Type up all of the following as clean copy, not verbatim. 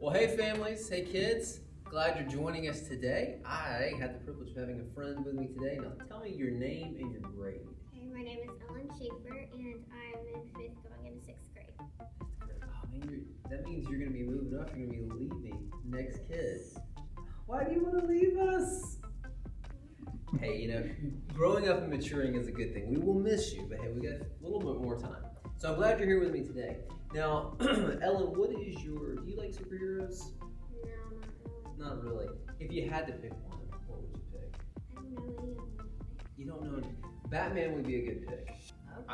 Well, hey families, hey kids, glad you're joining us today. I had the privilege of having a friend with me today. Now tell me your name and your grade. Hey, my name is Ellen Schaefer, and I'm in 5th going into 6th grade. Oh man, that means you're going to be moving up, you're going to be leaving next kids. Why do you want to leave us? Hey, growing up and maturing is a good thing. We will miss you, but hey, we got a little bit more time. So I'm glad you're here with me today. Now, Ellen, do you like superheroes? No, Not really. If you had to pick one, what would you pick? I don't know any of them. You don't know. Batman would be a good pick. Okay.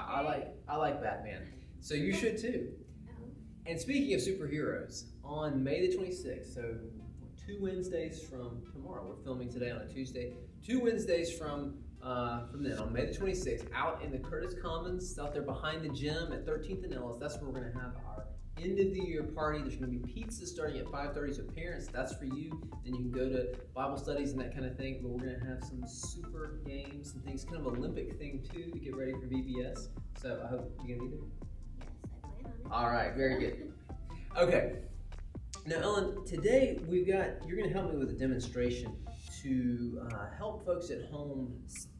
I like Batman. So you should too. Oh. And speaking of superheroes, on May the 26th, so 2 Wednesdays from tomorrow, we're filming today on a Tuesday. 2 Wednesdays from then, on May the 26th, out in the Curtis Commons, out there behind the gym at 13th and Ellis, that's where we're going to have our end of the year party. There's going to be pizza starting at 5:30, so parents, that's for you. Then you can go to Bible studies and that kind of thing, but we're going to have some super games and things, kind of Olympic thing too, to get ready for VBS. So I hope you're going to be there. Yes, I plan on it. All right, very good. Okay. Now, Ellen, today you're going to help me with a demonstration to help folks at home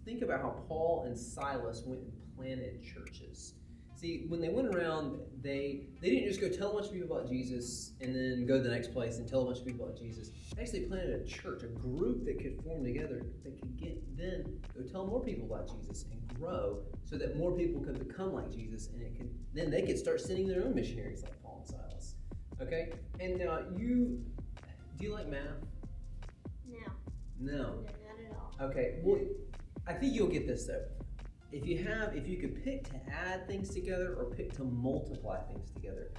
think about how Paul and Silas went and planted churches. See, when they went around, they didn't just go tell a bunch of people about Jesus and then go to the next place and tell a bunch of people about Jesus. They actually planted a church, a group that could form together that could then go tell more people about Jesus and grow so that more people could become like Jesus, and then they could start sending their own missionaries like Paul and Silas. Okay? And now do you like math? No. No. No, not at all. Okay, well, I think you'll get this though. If you could pick to add things together or pick to multiply things together,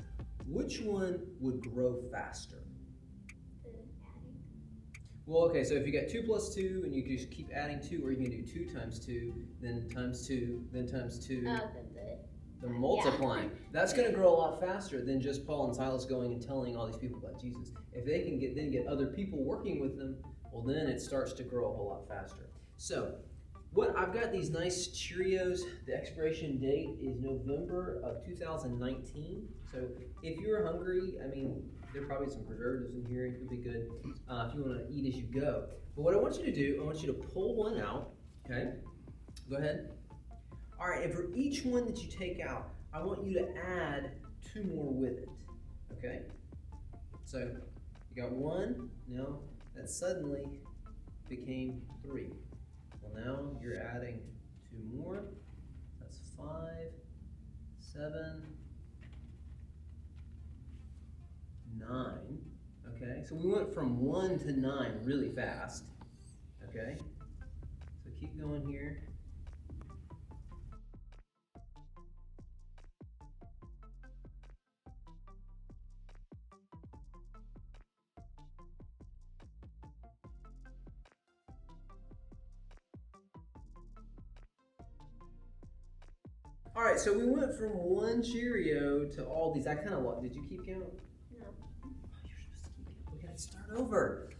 which one would grow faster? The adding. Well, okay, so if you got 2 plus 2 and you just keep adding 2, or you can do 2 times 2, then times 2, then times 2. The multiplying. Yeah. That's going to grow a lot faster than just Paul and Silas going and telling all these people about Jesus. If they can get other people working with them, well, then it starts to grow a whole lot faster. So, I've got these nice Cheerios. The expiration date is November of 2019. So if you're hungry, there are probably some preservatives in here. It could be good if you want to eat as you go. But what I want you to do, I want you to pull one out. Okay, go ahead. All right, and for each one that you take out, I want you to add 2 more with it. Okay, so you got 1. Now that suddenly became 3. Well, now you're adding 2 more. That's 5, 7, 9. Okay, so we went from 1 to 9 really fast. Okay, so keep going here. All right, so we went from 1 Cheerio to all these. I kind of did you keep count? No. Oh, you're supposed to keep count. We got to start over.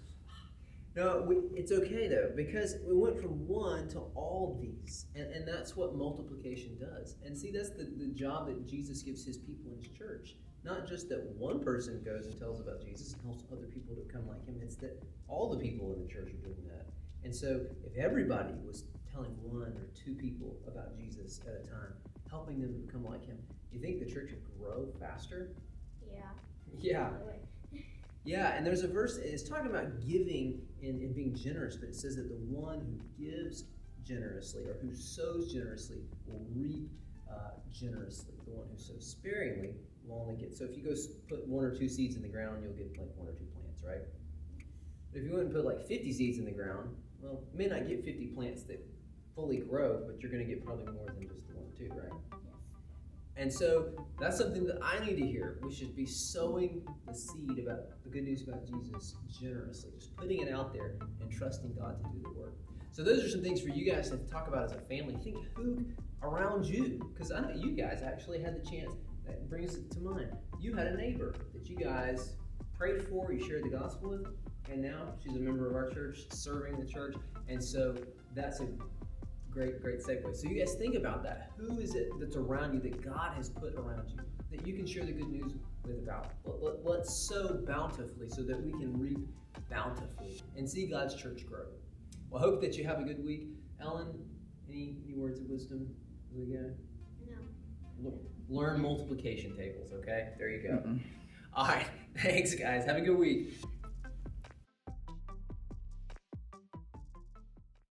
No, it's okay though, because we went from 1 to all these, and that's what multiplication does. And see, that's the job that Jesus gives his people in his church. Not just that one person goes and tells about Jesus and helps other people to become like him. It's that all the people in the church are doing that. And so if everybody was telling 1 or 2 people about Jesus at a time, helping them to become like him, you think the church would grow faster? Yeah. Yeah. Yeah, and there's a verse, it's talking about giving and being generous, but it says that the one who gives generously or who sows generously will reap generously. The one who sows sparingly will only get. So if you go put 1 or 2 seeds in the ground, you'll get like 1 or 2 plants, right? But if you went and put like 50 seeds in the ground, well, you may not get 50 plants that fully grow, but you're going to get probably more than just the 1 or 2, right? Yes. And so that's something that I need to hear. We should be sowing the seed about the good news about Jesus generously, just putting it out there and trusting God to do the work. So those are some things for you guys to talk about as a family. Think who around you, because I know you guys actually had the chance. That brings it to mind. You had a neighbor that you guys prayed for, you shared the gospel with, and now she's a member of our church, serving the church. And so that's a great segue. So you guys think about that. Who is it that's around you that God has put around you that you can share the good news with bounty. Let's sow bountifully so that we can reap bountifully and see God's church grow. Well, I hope that you have a good week. Ellen, any words of wisdom as we go? No. Learn multiplication tables, okay? There you go. All right. Thanks, guys. Have a good week.